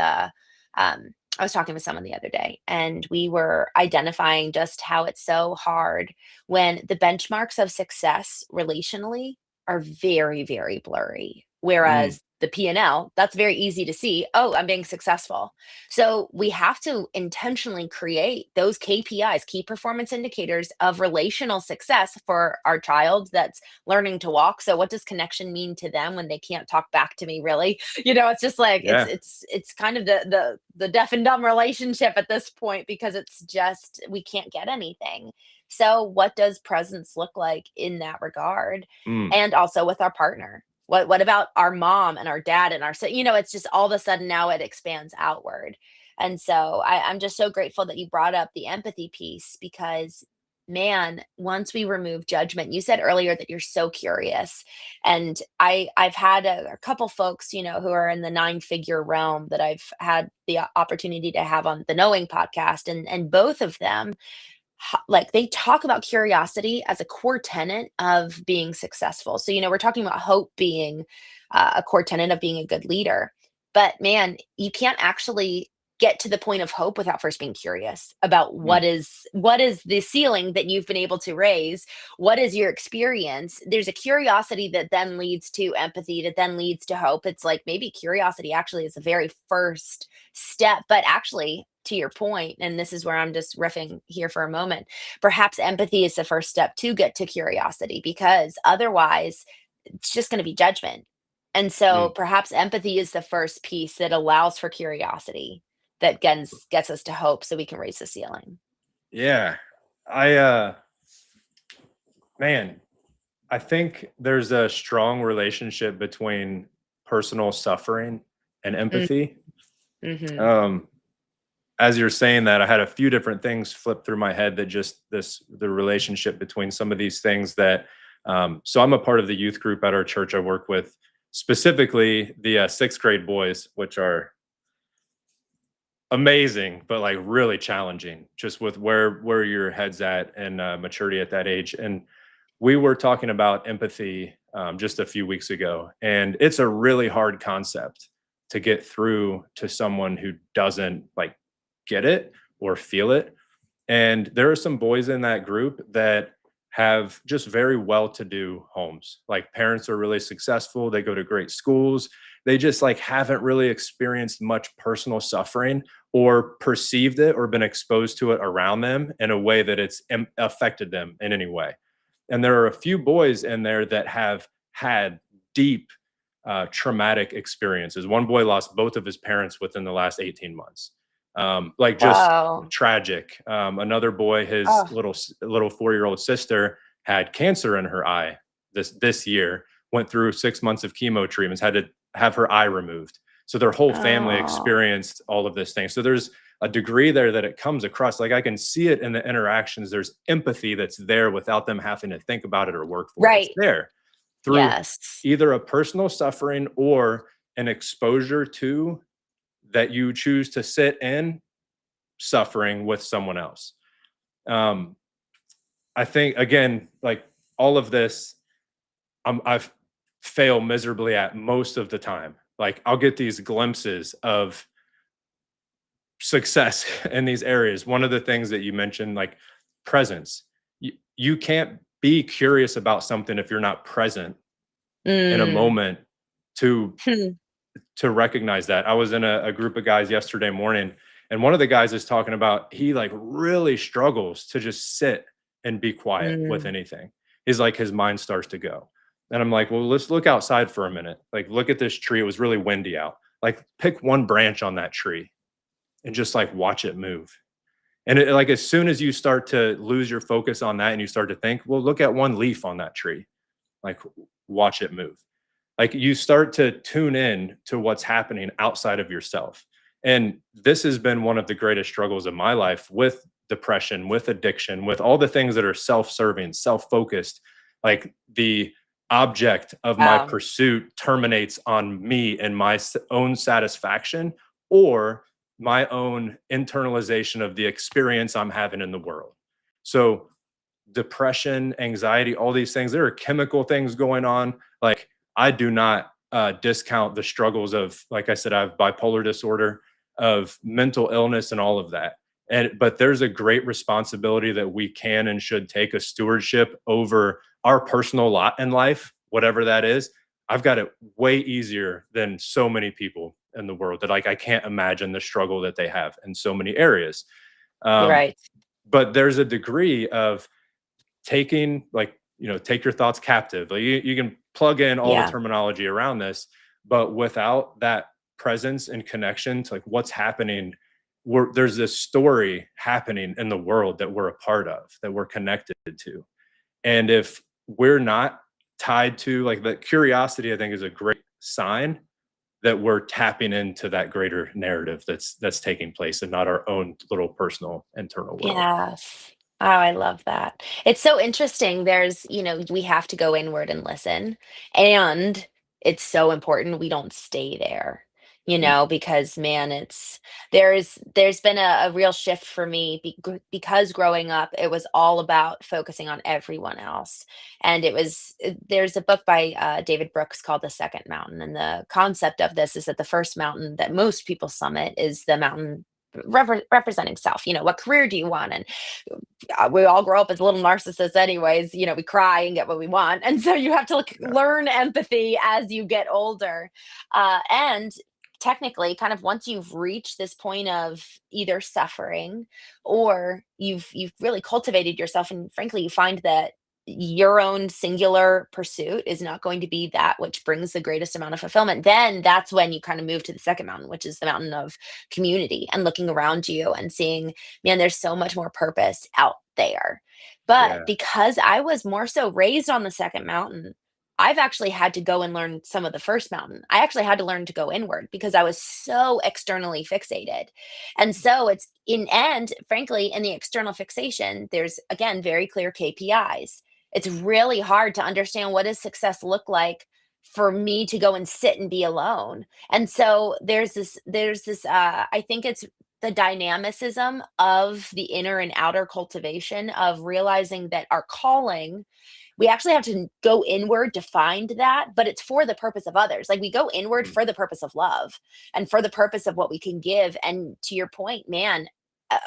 someone the other day, and we were identifying just how it's so hard when the benchmarks of success relationally are very, very blurry. Mm, Whereas the P&L, that's very easy to see. Oh, I'm being successful. So we have to intentionally create those KPIs, key performance indicators of relational success for our child that's learning to walk. So what does connection mean to them when they can't talk back to me, really? It's just like it's yeah. it's it's kind of the deaf and dumb relationship at this point, because it's just we can't get anything. So what does presence look like in that regard? Mm, And also with our partner. What about our mom and our dad and it's just all of a sudden now it expands outward. And so I'm just so grateful that you brought up the empathy piece, because man, once we remove judgment, you said earlier that you're so curious. And I've had a couple folks, who are in the nine-figure realm that I've had the opportunity to have on the Knowing podcast, and both of them, like, they talk about curiosity as a core tenet of being successful. So, we're talking about hope being a core tenet of being a good leader. But man, you can't actually get to the point of hope without first being curious about mm, what is the ceiling that you've been able to raise. What is your experience? There's a curiosity that then leads to empathy, that then leads to hope. It's like maybe curiosity actually is the very first step. But actually, to your point, and this is where I'm just riffing here for a moment, perhaps empathy is the first step to get to curiosity, because otherwise it's just going to be judgment. And so mm. perhaps empathy is the first piece that allows for curiosity, that gets us to hope so we can raise the ceiling. Yeah. I man, I think there's a strong relationship between personal suffering and Mm, empathy. mhm. Um, as you're saying that, I had a few different things flip through my head that just the relationship between some of these things that. So I'm a part of the youth group at our church. I work with specifically the sixth grade boys, which are amazing, but like really challenging just with where your head's at and maturity at that age. And we were talking about empathy just a few weeks ago, and it's a really hard concept to get through to someone who doesn't like get it or feel it. And there are some boys in that group that have just very well-to-do homes. Like parents are really successful, they go to great schools. They just like haven't really experienced much personal suffering or perceived it or been exposed to it around them in a way that it's affected them in any way. And there are a few boys in there that have had deep traumatic experiences. One boy lost both of his parents within the last 18 months. Like just Wow. tragic. Another boy, his Oh, little 4-year-old sister had cancer in her eye this year. Went through 6 months of chemo treatments. Had to have her eye removed. So their whole family oh, experienced all of this thing. So there's a degree there that it comes across. Like I can see it in the interactions. There's empathy that's there without them having to think about it or work for it. It's right. there through Yes. either a personal suffering or an exposure to that you choose to sit in suffering with someone else. Um, I think again, like all of this, I've fail miserably at most of the time. Like I'll get these glimpses of success in these areas. One of the things that you mentioned, like presence, you can't be curious about something if you're not present in a Mm. moment to Hmm. recognize that. I was in a group of guys yesterday morning, and one of the guys is talking about he like really struggles to just sit and be quiet with Mm. anything. He's like his mind starts to go. And I'm like, well, let's look outside for a minute. Like, look at this tree. It was really windy out. Like, pick one branch on that tree and just like watch it move. And like as soon as you start to lose your focus on that and you start to think, well, look at one leaf on that tree, like watch it move. Like you start to tune in to what's happening outside of yourself. And this has been one of the greatest struggles of my life with depression, with addiction, with all the things that are self-serving, self-focused. Like the object of my Wow. pursuit terminates on me and my own satisfaction or my own internalization of the experience I'm having in the world. So depression, anxiety, all these things, there are chemical things going on. Like I do not discount the struggles of, like I said, I have bipolar disorder, of mental illness and all of that. And but there's a great responsibility that we can and should take, a stewardship over our personal lot in life, whatever that is. I've got it way easier than so many people in the world that like I can't imagine the struggle that they have in so many areas. Um, Right. but there's a degree of taking like take your thoughts captive. Like you can plug in all the Yeah. terminology around this, but without that presence and connection to like what's happening, there's this story happening in the world that we're a part of, that we're connected to. And if we're not tied to like that, curiosity I think is a great sign that we're tapping into that greater narrative that's taking place and not our own little personal internal world. Yes. Oh, I love that. It's so interesting. We have to go inward and listen. And it's so important we don't stay there, Mm, because man, there's been a real shift for me because growing up, it was all about focusing on everyone else. And there's a book by David Brooks called The Second Mountain. And the concept of this is that the first mountain that most people summit is the mountain representing self. What career do you want? And we all grow up as little narcissists anyways. We cry and get what we want, and so you have to yeah, learn empathy as you get older. And technically, kind of once you've reached this point of either suffering or you've really cultivated yourself, and frankly you find that your own singular pursuit is not going to be that which brings the greatest amount of fulfillment, then that's when you kind of move to the second mountain, which is the mountain of community, and looking around you and seeing, man, there's so much more purpose out there. But yeah, because I was more so raised on the second mountain, I've actually had to go and learn some of the first mountain. I actually had to learn to go inward because I was so externally fixated. And so it's frankly, in the external fixation, there's again very clear KPIs. It's really hard to understand what does success look like for me to go and sit and be alone. And so I think it's the dynamicism of the inner and outer cultivation of realizing that our calling, we actually have to go inward to find that, but it's for the purpose of others. Like, we go inward Mm, for the purpose of love and for the purpose of what we can give. And to your point, man,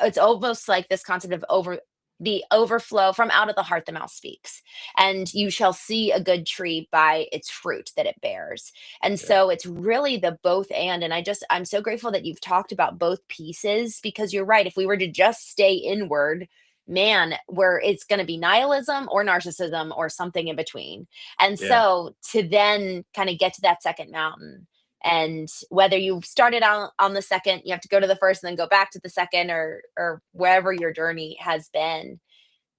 it's almost like this concept of the overflow from out of the heart, the mouth speaks. And you shall see a good tree by its fruit that it bears. And yeah, so it's really the both and I'm so grateful that you've talked about both pieces, because you're right. If we were to just stay inward, man, where it's going to be nihilism or narcissism or something in between. And yeah, so to then kind of get to that second mountain, and whether you started on the second, you have to go to the first and then go back to the second, or wherever your journey has been,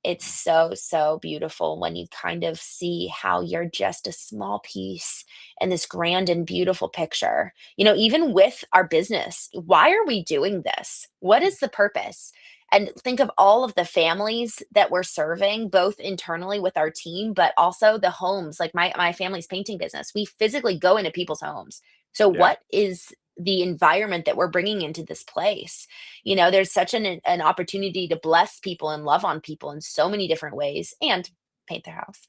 it's so beautiful when you kind of see how you're just a small piece in this grand and beautiful picture. Even with our business, why are we doing this? What is the purpose? And think of all of the families that we're serving, both internally with our team, but also the homes. Like my family's painting business, we physically go into people's homes. So yeah, what is the environment that we're bringing into this place? There's such an opportunity to bless people and love on people in so many different ways, and paint their house.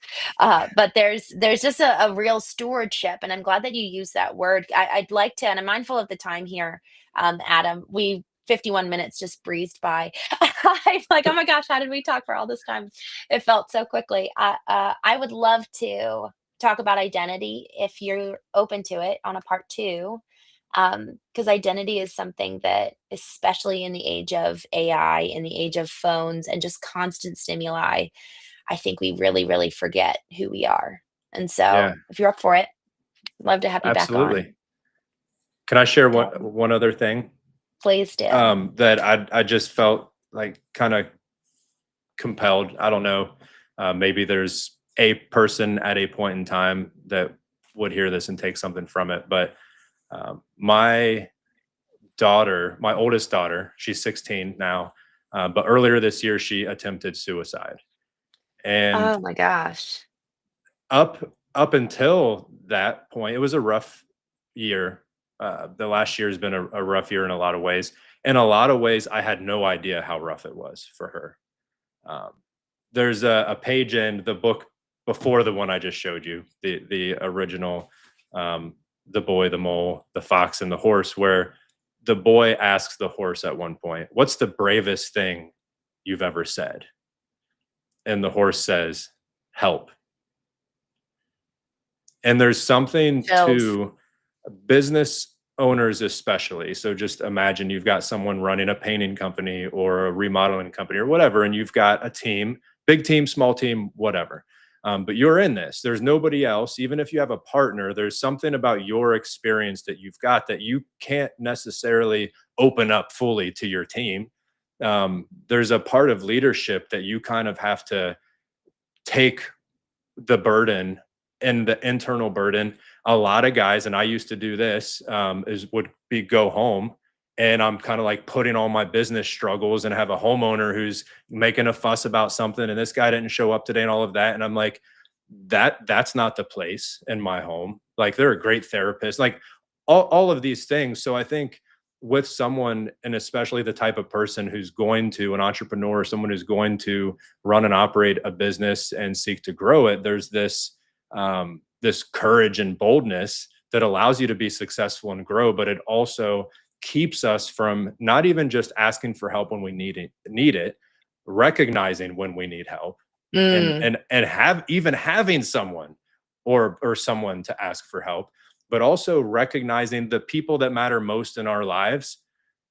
But there's just a real stewardship, and I'm glad that you use that word. I'd like to, and I'm mindful of the time here, Adam. We 51 minutes just breezed by. I'm like, oh my gosh, how did we talk for all this time? It felt so quickly. I would love to talk about identity if you're open to it on a part two, because identity is something that, especially in the age of AI, in the age of phones and just constant stimuli, I think we really forget who we are. And yeah, so, if you're up for it, love to have you back on. absolutely. Can I share one Okay, one other thing? please do. That I just felt like kind of compelled. I don't know. Maybe there's a person at a point in time that would hear this and take something from it. But my daughter, my oldest daughter, she's 16 now. But earlier this year, she attempted suicide. And Oh my gosh. up up until that point, it was a rough year. The last year has been a rough year in a lot of ways. In a lot of ways, I had no idea how rough it was for her. Um, there's a page in the book before the one I just showed you, the original, the boy, the mole, the fox, and the horse, where the boy asks the horse at one point, "What's the bravest thing you've ever said?" And the horse says, "Help." And there's something Chills. to business owners, especially. So just imagine you've got someone running a painting company or a remodeling company or whatever, and you've got a team, big team, small team, whatever. But you're in this. There's nobody else. Even if you have a partner, there's something about your experience that you've got that you can't necessarily open up fully to your team. There's a part of leadership that you kind of have to take the burden and the internal burden. A lot of guys, and I used to do this, is would be go home and I'm kind of like putting all my business struggles and have a homeowner who's making a fuss about something and this guy didn't show up today and all of that. And I'm like, that's not the place in my home. Like they're a great therapist, like all of these things. So I think with someone, and especially the type of person who's going to an entrepreneur, someone who's going to run and operate a business and seek to grow it, there's this courage and boldness that allows you to be successful and grow, but it also keeps us from not even just asking for help when we need it, recognizing when we need help, and Mm. have even having someone or someone to ask for help, but also recognizing the people that matter most in our lives.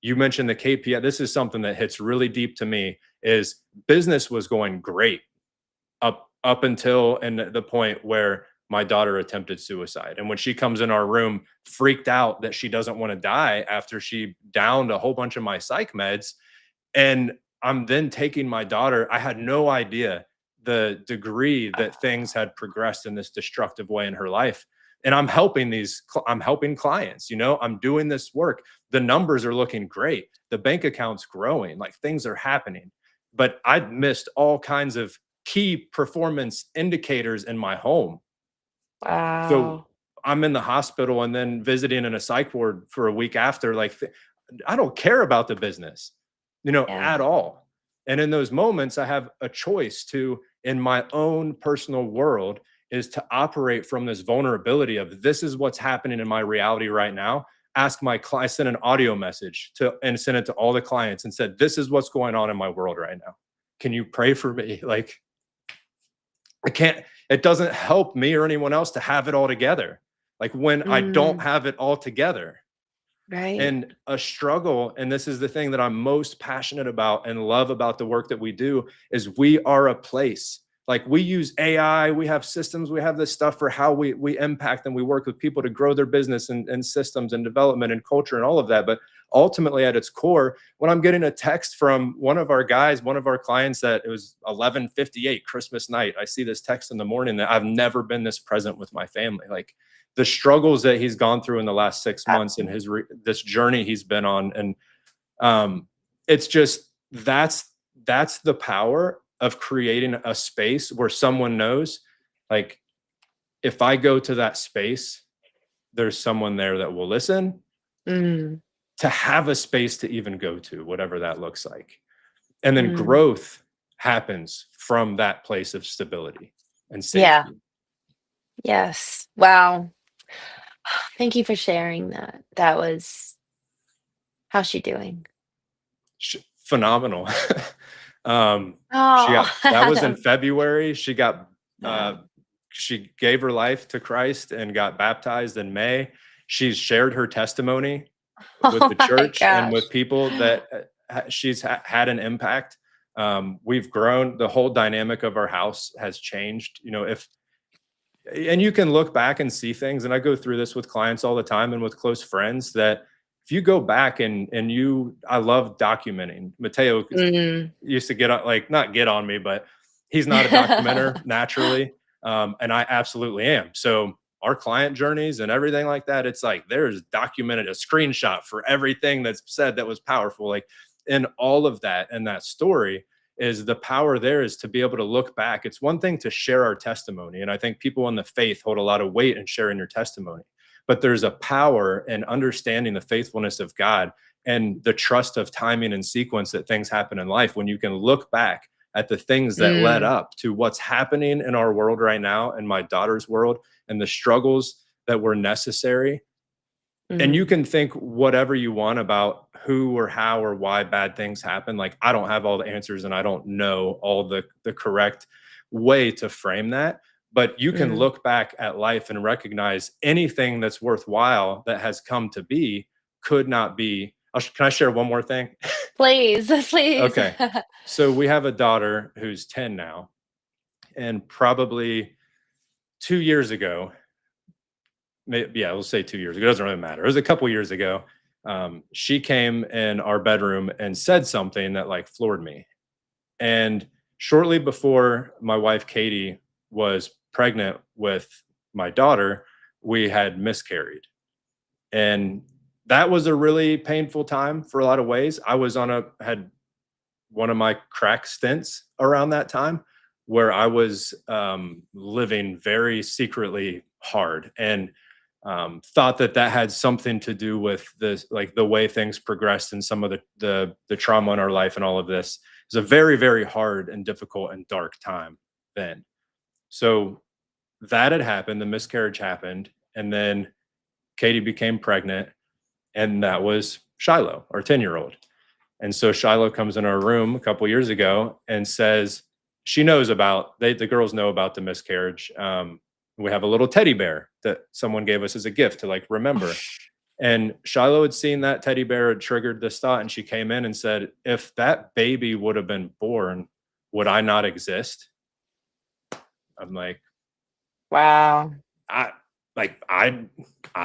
You mentioned the KPI. This is something that hits really deep to me. Is business was going great up until and the point where my daughter attempted suicide. And when she comes in our room freaked out that she doesn't want to die after she downed a whole bunch of my psych meds, and I'm then taking my daughter, I had no idea the degree that things had progressed in this destructive way in her life. And I'm helping clients, I'm doing this work. The numbers are looking great. The bank account's growing, like things are happening. But I'd missed all kinds of key performance indicators in my home. So Wow. I'm in the hospital and then visiting in a psych ward for a week after. Like I don't care about the business, Yeah. at all. And in those moments, I have a choice to, in my own personal world, is to operate from this vulnerability of this is what's happening in my reality right now. Ask my client, I sent an audio message and sent it to all the clients and said, this is what's going on in my world right now. Can you pray for me? Like, I can't, it doesn't help me or anyone else to have it all together. Like when I don't Mm, have it all together, right. and a struggle, and this is the thing that I'm most passionate about and love about the work that we do, is we are a place. Like we use AI, we have systems, we have this stuff for how we impact and we work with people to grow their business and systems and development and culture and all of that. But ultimately at its core, when I'm getting a text from one of our guys, one of our clients, that it was 11:58 Christmas night, I see this text in the morning that I've never been this present with my family. Like the struggles that he's gone through in the last 6 months and this journey he's been on. And it's just, that's the power of creating a space where someone knows, like, if I go to that space, there's someone there that will listen, Mm, to have a space to even go to, whatever that looks like. And then mm. growth happens from that place of stability and Yeah. safety. Yes. Wow. Thank you for sharing that. That was how's she doing? Phenomenal. She Oh, got, that was in Adam. February. She got, uh, Wow. she gave her life to Christ and got baptized in May. She's shared her testimony with Oh the my church and with gosh. people that she's had an impact. We've grown. The whole dynamic of our house has changed. If, and you can look back and see things, and I go through this with clients all the time and with close friends, that if you go back and I love documenting. Mateo Mm. used to get on, like, not get on me, but he's not a documenter naturally. And I absolutely am. So our client journeys and everything like that, it's like there's documented a screenshot for everything that's said that was powerful. Like in all of that, and that story is the power there is to be able to look back. It's one thing to share our testimony. And I think people in the faith hold a lot of weight in sharing your testimony, but there's a power in understanding the faithfulness of God and the trust of timing and sequence that things happen in life when you can look back at the things that led Mm, up to what's happening in our world right now and my daughter's world and the struggles that were necessary. And you mm, can think whatever you want about who or how or why bad things happen. Like I don't have all the answers and I don't know all the correct way to frame that. But you can mm. look back at life and recognize anything that's worthwhile that has come to be could not be. Can I share one more thing? Please, please. Okay. So we have a daughter who's 10 now, and probably 2 years ago, maybe, yeah, we'll say 2 years ago. It doesn't really matter. It was a couple years ago. She came in our bedroom and said something that like floored me. And shortly before my wife Katie was pregnant with my daughter, we had miscarried. And that was a really painful time for a lot of ways. I was had one of my crack stints around that time where I was living very secretly hard, and thought that had something to do with this, like the way things progressed and some of the trauma in our life and all of this. It was a very, very hard and difficult and dark time then. So that had happened, the miscarriage happened, and then Katie became pregnant, and that was Shiloh, our 10-year-old. And so Shiloh comes in our room a couple years ago and says she knows about, the girls know about the miscarriage. We have a little teddy bear that someone gave us as a gift to like remember. And Shiloh had seen that teddy bear had triggered this thought, and she came in and said, "If that baby would have been born, would I not exist?" I'm like, Wow. I like I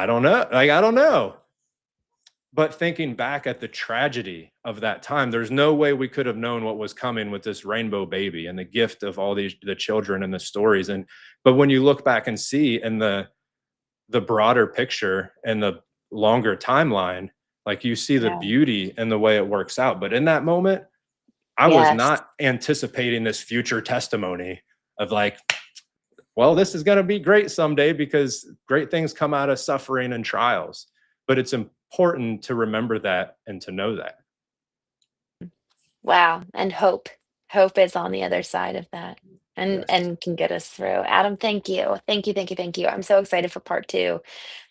don't know. Like I don't know. But thinking back at the tragedy of that time, there's no way we could have known what was coming with this rainbow baby and the gift of all the children and the stories. And but when you look back and see in the broader picture and the longer timeline, like you see the Yeah. beauty and the way it works out. But in that moment, I was Yes. not anticipating this future testimony of like, well, this is going to be great someday because great things come out of suffering and trials. But important to remember that and to know that. Wow, and hope. Hope is on the other side of that Yes. and can get us through. Adam, thank you. Thank you, thank you, thank you. I'm so excited for part 2.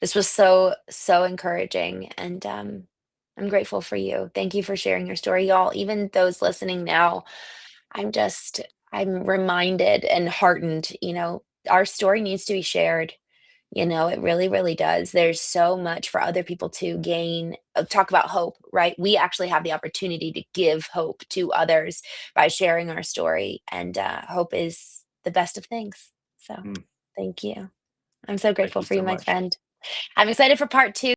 This was so, so encouraging, and, I'm grateful for you. Thank you for sharing your story, y'all. Even those listening now, I'm just I'm reminded and heartened, our story needs to be shared. It really, really does. There's so much for other people to gain. Talk about hope, right? We actually have the opportunity to give hope to others by sharing our story, and hope is the best of things. So, Mm, thank you. I'm so thank grateful you for you, so my much. friend. I'm excited for part 2.